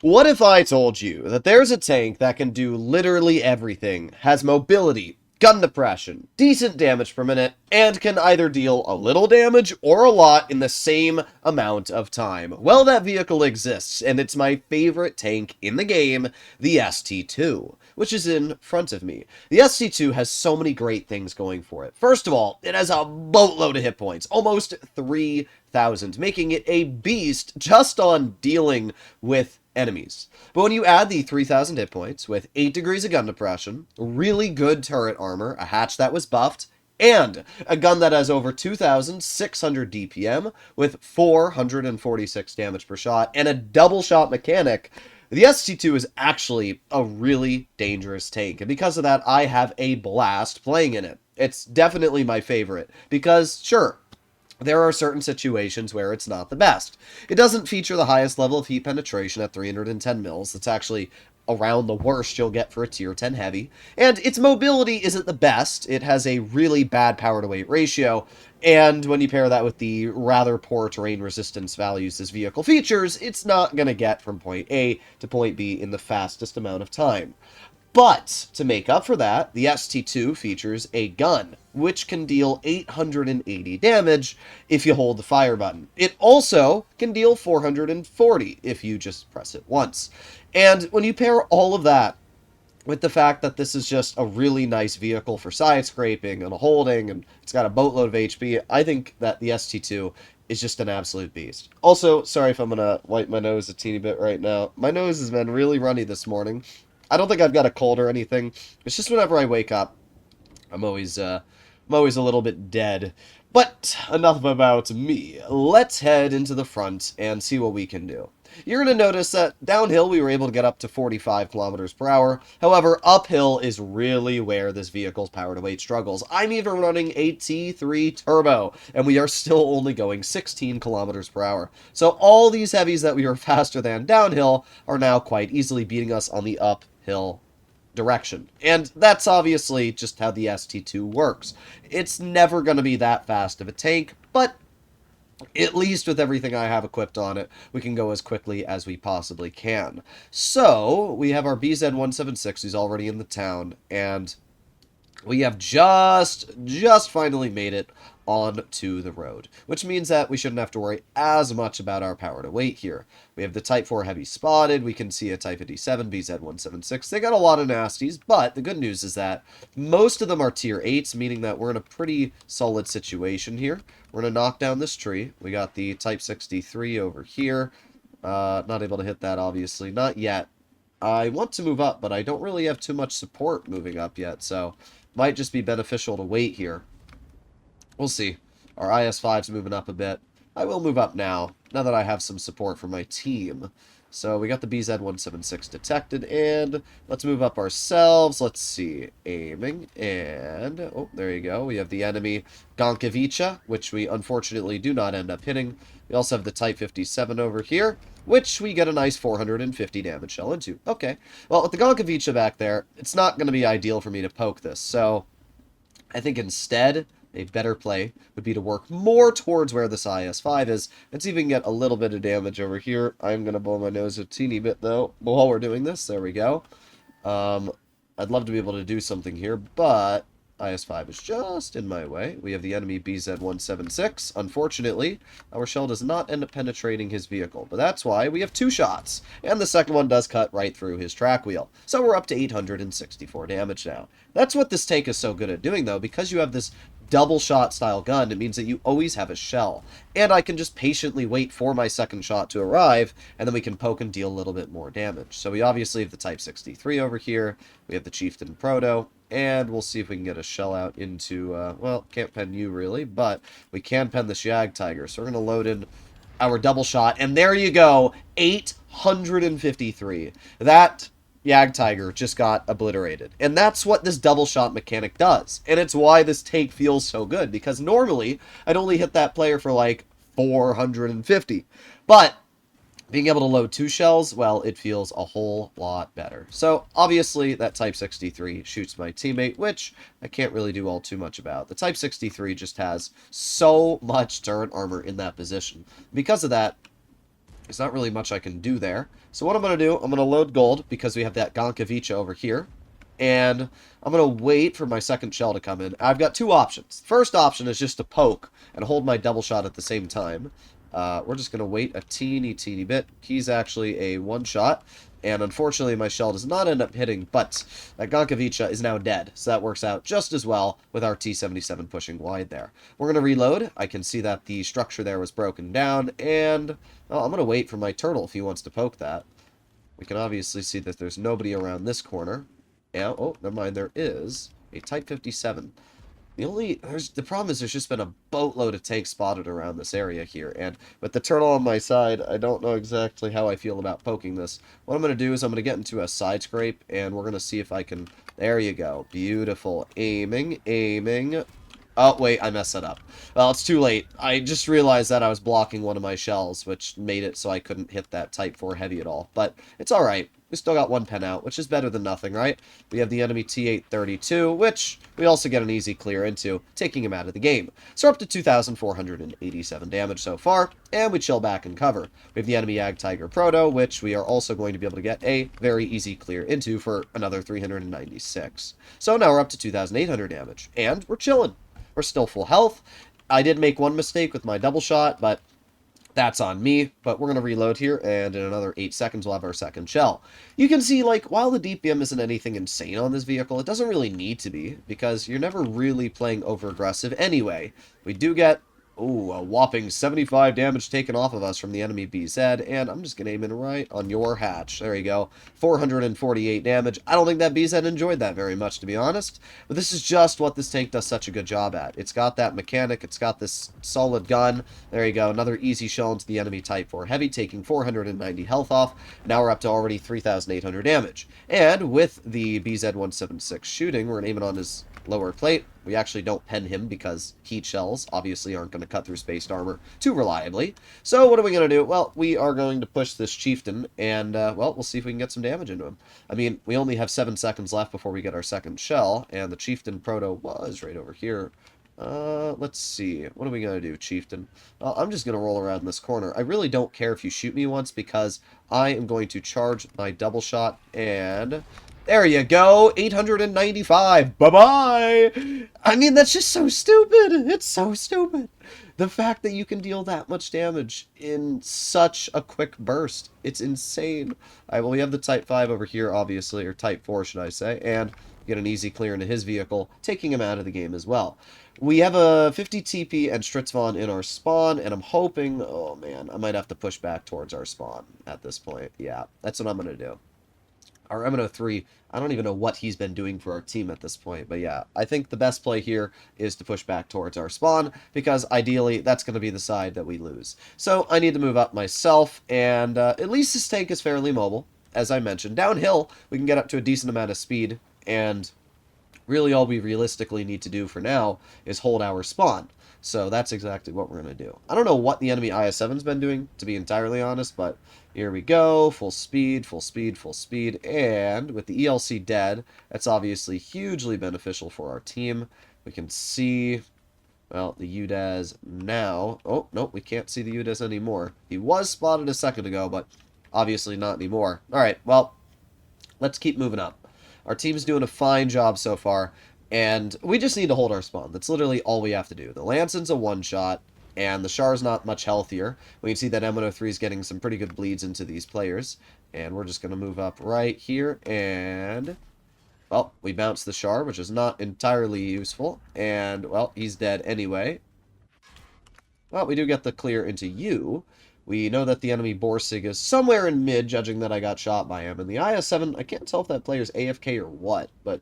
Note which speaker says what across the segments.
Speaker 1: What if I told you that there's a tank that can do literally everything, has mobility, gun depression, decent damage per minute, and can either deal a little damage or a lot in the same amount of time? Well, that vehicle exists, and it's my favorite tank in the game, the ST2, which is in front of me. The ST2 has so many great things going for it. First of all, it has a boatload of hit points, almost 3,000, making it a beast just on dealing with enemies. But when you add the 3,000 hit points with 8 degrees of gun depression, really good turret armor, a hatch that was buffed, and a gun that has over 2,600 DPM with 446 damage per shot, and a double shot mechanic, the ST2 is actually a really dangerous tank, and because of that, I have a blast playing in it. It's definitely my favorite, because, sure, there are certain situations where it's not the best. It doesn't feature the highest level of heat penetration at 310 mils. That's actually around the worst you'll get for a tier 10 heavy. And its mobility isn't the best. It has a really bad power to weight ratio. And when you pair that with the rather poor terrain resistance values this vehicle features, it's not going to get from point A to point B in the fastest amount of time. But, to make up for that, the ST2 features a gun, which can deal 880 damage if you hold the fire button. It also can deal 440 if you just press it once. And when you pair all of that with the fact that this is just a really nice vehicle for side scraping and holding, and it's got a boatload of HP, I think that the ST2 is just an absolute beast. Also, sorry if I'm gonna wipe my nose a teeny bit right now. My nose has been really runny this morning. I don't think I've got a cold or anything. It's just whenever I wake up, I'm always a little bit dead. But enough about me. Let's head into the front and see what we can do. You're going to notice that downhill we were able to get up to 45 kilometers per hour. However, uphill is really where this vehicle's power to weight struggles. I'm even running a T3 turbo, and we are still only going 16 kilometers per hour. So all these heavies that we were faster than downhill are now quite easily beating us on the uphill direction. And that's obviously just how the ST2 works. It's never going to be that fast of a tank, but at least with everything I have equipped on it, we can go as quickly as we possibly can. So, we have our BZ-176 who's already in the town, and we have just finally made it onto the road, which means that we shouldn't have to worry as much about our power to weight here. We have the Type 4 Heavy spotted, we can see a Type 57 BZ-176. They got a lot of nasties, but the good news is that most of them are tier 8s, meaning that we're in a pretty solid situation here. We're going to knock down this tree. We got the Type 63 over here. Not able to hit that, obviously. Not yet. I want to move up, but I don't really have too much support moving up yet, so might just be beneficial to wait here. We'll see. Our IS-5's moving up a bit. I will move up now that I have some support from my team. So we got the BZ-176 detected, and let's move up ourselves. Let's see. Aiming, and... oh, there you go. We have the enemy Gonkovica, which we unfortunately do not end up hitting. We also have the Type 57 over here, which we get a nice 450 damage shell into. Okay. Well, with the Gonkovica back there, it's not going to be ideal for me to poke this, so I think instead a better play would be to work more towards where this IS-5 is, and see if we can get a little bit of damage over here. I'm going to blow my nose a teeny bit, though, while we're doing this. There we go. I'd love to be able to do something here, but IS-5 is just in my way. We have the enemy BZ-176. Unfortunately, our shell does not end up penetrating his vehicle, but that's why we have 2 shots, and the second one does cut right through his track wheel. So we're up to 864 damage now. That's what this tank is so good at doing, though, because you have this double shot style gun. It means that you always have a shell, and I can just patiently wait for my second shot to arrive, and then we can poke and deal a little bit more damage. So we obviously have the Type 63 over here, we have the Chieftain Proto, and we'll see if we can get a shell out into, well, can't pen you really, but we can pen this Jagdtiger. So we're going to load in our double shot, and there you go, 853. That Jagdtiger just got obliterated. And that's what this double shot mechanic does. And it's why this take feels so good, because normally I'd only hit that player for like 450. But being able to load 2 shells, well, it feels a whole lot better. So obviously that Type 63 shoots my teammate, which I can't really do all too much about. The Type 63 just has so much turret armor in that position. Because of that, There's not really much I can do there. So what I'm going to do, I'm going to load gold because we have that Gonkavicha over here. And I'm going to wait for my second shell to come in. I've got two options. First option is just to poke and hold my double shot at the same time. We're just going to wait a teeny bit. He's actually a one-shot. And unfortunately, my shell does not end up hitting, but that Gonkavicha is now dead. So that works out just as well with our T-77 pushing wide there. We're going to reload. I can see that the structure there was broken down. And well, I'm going to wait for my turtle if he wants to poke that. We can obviously see that there's nobody around this corner. Yeah, oh, never mind, there is a Type 57. The problem is there's just been a boatload of tanks spotted around this area here, and with the turtle on my side, I don't know exactly how I feel about poking this. What I'm going to do is I'm going to get into a side scrape, and we're going to see if I can... There you go. Beautiful. Aiming, aiming. Oh, wait, I messed that up. Well, it's too late. I just realized that I was blocking one of my shells, which made it so I couldn't hit that Type 4 heavy at all. But it's alright. We still got one pen out, which is better than nothing, right? We have the enemy T-832, which we also get an easy clear into, taking him out of the game. So we're up to 2,487 damage so far, and we chill back and cover. We have the enemy Ag Tiger Proto, which we are also going to be able to get a very easy clear into for another 396. So now we're up to 2,800 damage, and we're chilling. We're still full health. I did make one mistake with my double shot, but that's on me. But we're going to reload here, and in another 8 seconds, we'll have our second shell. You can see, like, while the DPM isn't anything insane on this vehicle, it doesn't really need to be, because you're never really playing over-aggressive anyway. We do get... Ooh, a whopping 75 damage taken off of us from the enemy BZ, and I'm just going to aim in right on your hatch. There you go. 448 damage. I don't think that BZ enjoyed that very much, to be honest, but this is just what this tank does such a good job at. It's got that mechanic, it's got this solid gun. There you go. Another easy shell into the enemy Type 4 Heavy, taking 490 health off. Now we're up to already 3,800 damage. And with the BZ-176 shooting, we're aiming on his lower plate. We actually don't pen him because heat shells obviously aren't going to cut through spaced armor too reliably. So what are we going to do? Well, we are going to push this chieftain, and, well, we'll see if we can get some damage into him. I mean, we only have 7 seconds left before we get our second shell, and the chieftain proto was right over here. Let's see. What are we going to do, chieftain? I'm just going to roll around this corner. I really don't care if you shoot me once because I am going to charge my double shot, and... There you go, 895, bye-bye! I mean, that's just so stupid, it's so stupid. The fact that you can deal that much damage in such a quick burst, it's insane. Alright, well, we have the Type 5 over here, obviously, or Type 4, should I say, and get an easy clear into his vehicle, taking him out of the game as well. We have a 50 TP and Stritzvon in our spawn, and I'm hoping, oh man, I might have to push back towards our spawn at this point. Yeah, that's what I'm going to do. Our MNO3, I don't even know what he's been doing for our team at this point. But yeah, I think the best play here is to push back towards our spawn, because ideally that's going to be the side that we lose. So I need to move up myself, and at least this tank is fairly mobile. As I mentioned, downhill we can get up to a decent amount of speed, and really all we realistically need to do for now is hold our spawn. So that's exactly what we're going to do. I don't know what the enemy IS-7's been doing, to be entirely honest, but here we go. Full speed, full speed, full speed. And with the ELC dead, that's obviously hugely beneficial for our team. We can see, well, the UDAS now. Oh, no, we can't see the UDAS anymore. He was spotted a second ago, but obviously not anymore. All right, well, let's keep moving up. Our team's doing a fine job so far. And we just need to hold our spawn. That's literally all we have to do. The Lanson's a one-shot, and the Char's not much healthier. We can see that M103 is getting some pretty good bleeds into these players. And we're just going to move up right here, and... Well, we bounce the Char, which is not entirely useful. And, well, he's dead anyway. Well, we do get the clear into you. We know that the enemy Borsig is somewhere in mid, judging that I got shot by him. And the IS-7, I can't tell if that player's AFK or what, but...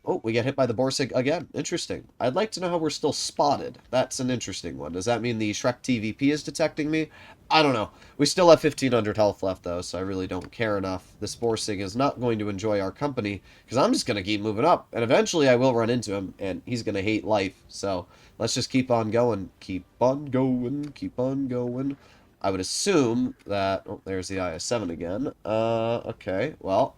Speaker 1: Oh, we get hit by the Borsig again. Interesting. I'd like to know how we're still spotted. That's an interesting one. Does that mean the Shrek TVP is detecting me? I don't know. We still have 1,500 health left, though, so I really don't care enough. This Borsig is not going to enjoy our company, because I'm just going to keep moving up. And eventually I will run into him, and he's going to hate life. So let's just keep on going. Keep on going. Keep on going. I would assume that... Oh, there's the IS-7 again. Okay, well...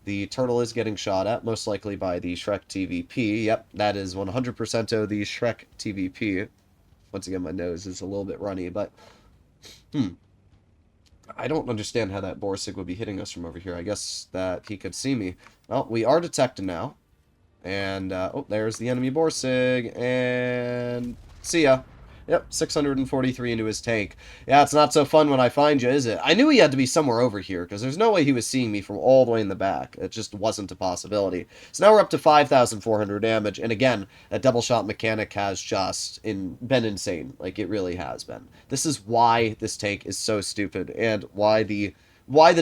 Speaker 1: The turtle is getting shot at, most likely by the Shrek TVP. Yep, that is 100% the Shrek TVP. Once again, my nose is a little bit runny, but... I don't understand how that Borsig would be hitting us from over here. I guess that he could see me. Well, we are detected now. And, oh, there's the enemy Borsig, and see ya. Yep, 643 into his tank. Yeah, it's not so fun when I find you, is it? I knew he had to be somewhere over here, because there's no way he was seeing me from all the way in the back. It just wasn't a possibility. So now we're up to 5,400 damage, and again, that double shot mechanic has just been insane. Like, it really has been. This is why this tank is so stupid, and why the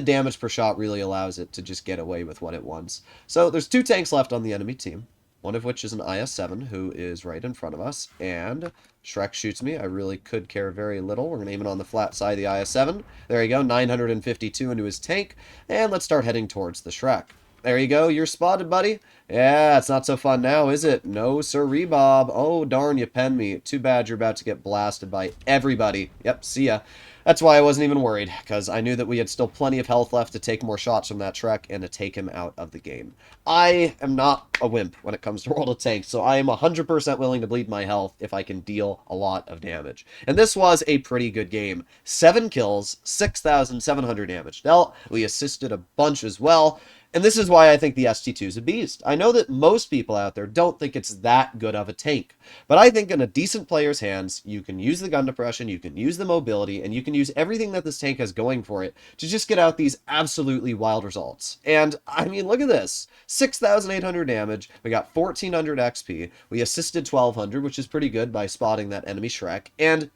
Speaker 1: damage per shot really allows it to just get away with what it wants. So there's 2 tanks left on the enemy team, one of which is an IS-7 who is right in front of us, and Shrek shoots me. I really could care very little. We're going to aim it on the flat side of the IS-7. There you go, 952 into his tank, and let's start heading towards the Shrek. There you go, you're spotted, buddy. Yeah, it's not so fun now, is it? No sirree, Bob. Oh, darn, you penned me. Too bad you're about to get blasted by everybody. Yep, see ya. That's why I wasn't even worried, because I knew that we had still plenty of health left to take more shots from that Shrek and to take him out of the game. I am not a wimp when it comes to World of Tanks, so I am 100% willing to bleed my health if I can deal a lot of damage. And this was a pretty good game. 7 kills, 6,700 damage dealt. We assisted a bunch as well. And this is why I think the ST2 is a beast. I know that most people out there don't think it's that good of a tank, but I think in a decent player's hands, you can use the gun depression, you can use the mobility, and you can use everything that this tank has going for it to just get out these absolutely wild results. And, I mean, look at this. 6,800 damage, we got 1,400 XP, we assisted 1,200, which is pretty good by spotting that enemy Shrek, and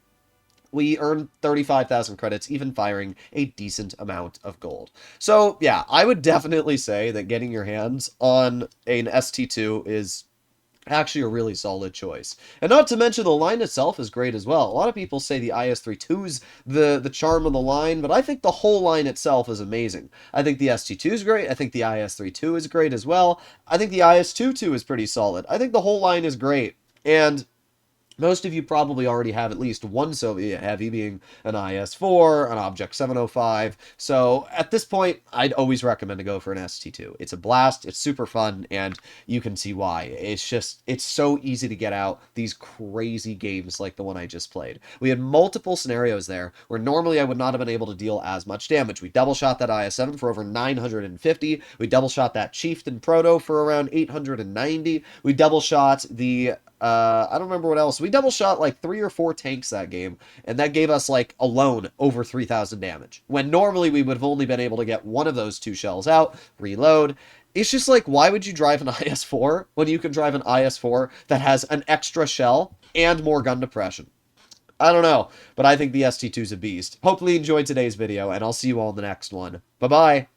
Speaker 1: we earned 35,000 credits, even firing a decent amount of gold. So, yeah, I would definitely say that getting your hands on an ST2 is actually a really solid choice. And not to mention the line itself is great as well. A lot of people say the IS-32's the charm of the line, but I think the whole line itself is amazing. I think the ST2 is great. I think the IS-32 is great as well. I think the IS-22 is pretty solid. I think the whole line is great. And most of you probably already have at least one Soviet Heavy, being an IS-4, an Object 705. So at this point, I'd always recommend to go for an ST2. It's a blast, it's super fun, and you can see why. It's so easy to get out these crazy games like the one I just played. We had multiple scenarios there where normally I would not have been able to deal as much damage. We double shot that IS-7 for over 950. We double shot that Chieftain Proto for around 890. We double shot the I don't remember what else. We double shot like 3 or 4 tanks that game, and that gave us like alone over 3,000 damage. When normally we would have only been able to get one of those 2 shells out, reload. It's just like, why would you drive an IS-4 when you can drive an IS-4 that has an extra shell and more gun depression? I don't know, but I think the ST2 is a beast. Hopefully you enjoyed today's video, and I'll see you all in the next one. Bye-bye!